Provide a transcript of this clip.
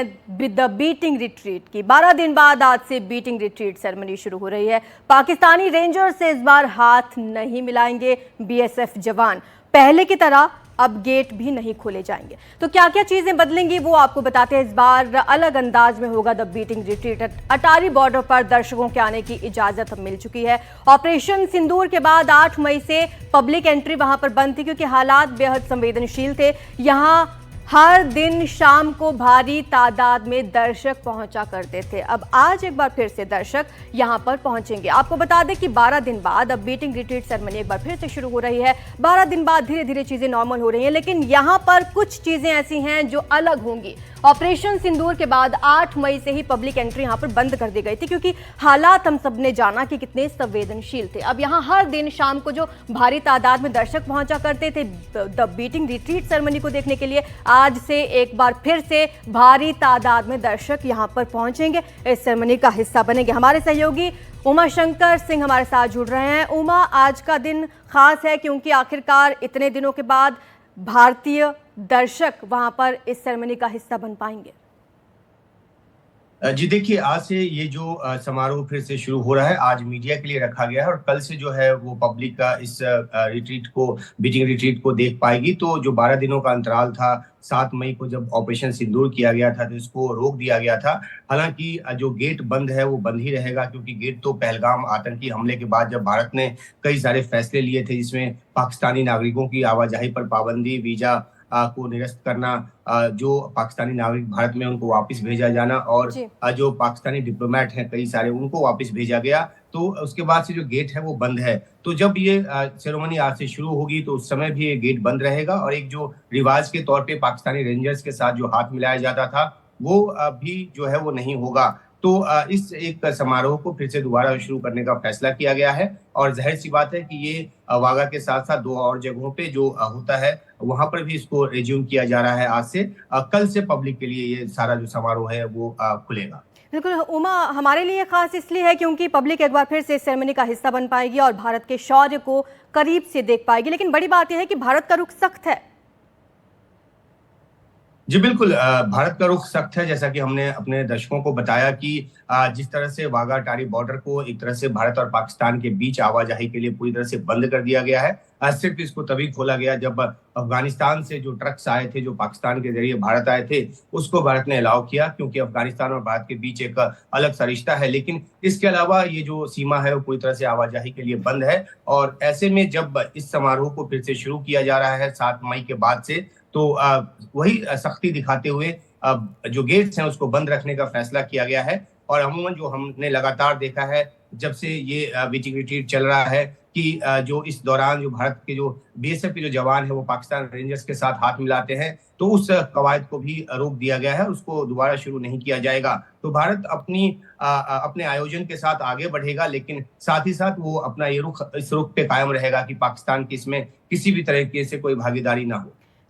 The beating retreat की 12 दिन बाद आज से बीटिंग रिट्रीट सेरेमनी शुरू हो रही है। पाकिस्तानी रेंजर्स से इस बार हाथ नहीं मिलाएंगे बीएसएफ जवान। पहले की तरह अब गेट भी नहीं खोले जाएंगे। तो क्या क्या चीजें बदलेंगी वो आपको बताते हैं। इस बार अलग अंदाज में होगा the beating retreat. Attari border पर दर्शकों के आने की इजाजत अब मिल चुकी है। ऑपरेशन सिंदूर के बाद 8 मई से पब्लिक एंट्री वहां पर बंद थी क्योंकि हालात बेहद संवेदनशील थे। यहां हर दिन शाम को भारी तादाद में दर्शक पहुंचा करते थे। अब आज एक बार फिर से दर्शक यहां पर पहुंचेंगे। आपको बता दें कि 12 दिन बाद अब बीटिंग रिट्रीट सेरेमनी एक बार फिर से शुरू हो रही है। 12 दिन बाद धीरे धीरे चीजें नॉर्मल हो रही हैं, लेकिन यहां पर कुछ चीजें ऐसी हैं जो अलग होंगी। ऑपरेशन सिंदूर के बाद 8 मई से ही पब्लिक एंट्री यहां पर बंद कर दी गई थी क्योंकि हालात हम सब ने जाना कि कितने संवेदनशील थे। अब यहां हर दिन शाम को जो भारी तादाद में दर्शक पहुंचा करते थे द बीटिंग रिट्रीट सेरेमनी को देखने के लिए, आज से एक बार फिर से भारी तादाद में दर्शक यहां पर पहुंचेंगे, इस सेरेमनी का हिस्सा बनेंगे। हमारे सहयोगी उमा शंकर सिंह हमारे साथ जुड़ रहे हैं। उमा, आज का दिन खास है क्योंकि आखिरकार इतने दिनों के बाद भारतीय दर्शक वहां पर इस सेरेमनी का हिस्सा बन पाएंगे। जी देखिए, आज से ये जो समारोह फिर से शुरू हो रहा है, आज मीडिया के लिए रखा गया है और कल से जो है वो पब्लिक का इस रिट्रीट को, बीटिंग रिट्रीट को देख पाएगी। तो जो 12 दिनों का अंतराल था, 7 मई को जब ऑपरेशन सिंदूर किया गया था तो इसको रोक दिया गया था। हालांकि जो गेट बंद है वो बंद ही रहेगा क्योंकि गेट तो पहलगाम आतंकी हमले के बाद जब भारत ने कई सारे फैसले लिए थे जिसमें पाकिस्तानी नागरिकों की आवाजाही पर पाबंदी, वीजा को निरस्त करना, जो पाकिस्तानी नागरिक भारत में उनको वापस भेजा जाना और जो पाकिस्तानी डिप्लोमेट हैं कई सारे उनको वापस भेजा गया। तो उसके बाद से जो गेट है वो बंद है। तो जब ये सेरेमनी आज से शुरू होगी तो उस समय भी ये गेट बंद रहेगा और एक जो रिवाज के तौर पे पाकिस्तानी रेंजर्स के साथ जो हाथ मिलाया जाता था वो भी जो है वो नहीं होगा। तो इस एक समारोह को फिर से दोबारा शुरू करने का फैसला किया गया है और जाहिर सी बात है कि ये वाघा के साथ साथ 2 और जगहों पे जो होता है वहां पर भी इसको रिज्यूम किया जा रहा है। आज से कल से पब्लिक के लिए ये सारा जो समारोह है वो खुलेगा। बिल्कुल उमा, हमारे लिए खास इसलिए है क्योंकि पब्लिक एक बार फिर से इस सेरेमनी का हिस्सा बन पाएगी और भारत के शौर्य को करीब से देख पाएगी। लेकिन बड़ी बात यह है कि भारत का रुख सख्त है। जी बिल्कुल, भारत का रुख सख्त है। जैसा कि हमने अपने दर्शकों को बताया कि जिस तरह से वाघा अटारी बॉर्डर को एक तरह से भारत और पाकिस्तान के बीच आवाजाही के लिए पूरी तरह से बंद कर दिया गया है। सिर्फ इसको तभी खोला गया जब अफगानिस्तान से जो ट्रक्स आए थे, जो पाकिस्तान के जरिए भारत आए थे, उसको भारत ने अलाउ किया क्योंकि अफगानिस्तान और भारत के बीच एक अलग सा रिश्ता है। लेकिन इसके अलावा ये जो सीमा है वो पूरी तरह से आवाजाही के लिए बंद है और ऐसे में जब इस समारोह को फिर से शुरू किया जा रहा है 7 मई के बाद से, तो वही सख्ती दिखाते हुए जो गेट्स हैं उसको बंद रखने का फैसला किया गया है। और अमूमन जो हमने लगातार देखा है जब से ये बीटिंग रिट्रीट चल रहा है कि जो इस दौरान जो भारत के जो बीएसएफ के जो जवान है वो पाकिस्तान रेंजर्स के साथ हाथ मिलाते हैं, तो उस कवायद को भी रोक दिया गया है, उसको दोबारा शुरू नहीं किया जाएगा। तो भारत अपने आयोजन के साथ आगे बढ़ेगा, लेकिन साथ ही साथ वो अपना ये इस रुख पे कायम रहेगा कि पाकिस्तान की इसमें किसी भी तरीके से कोई भागीदारी ना हो।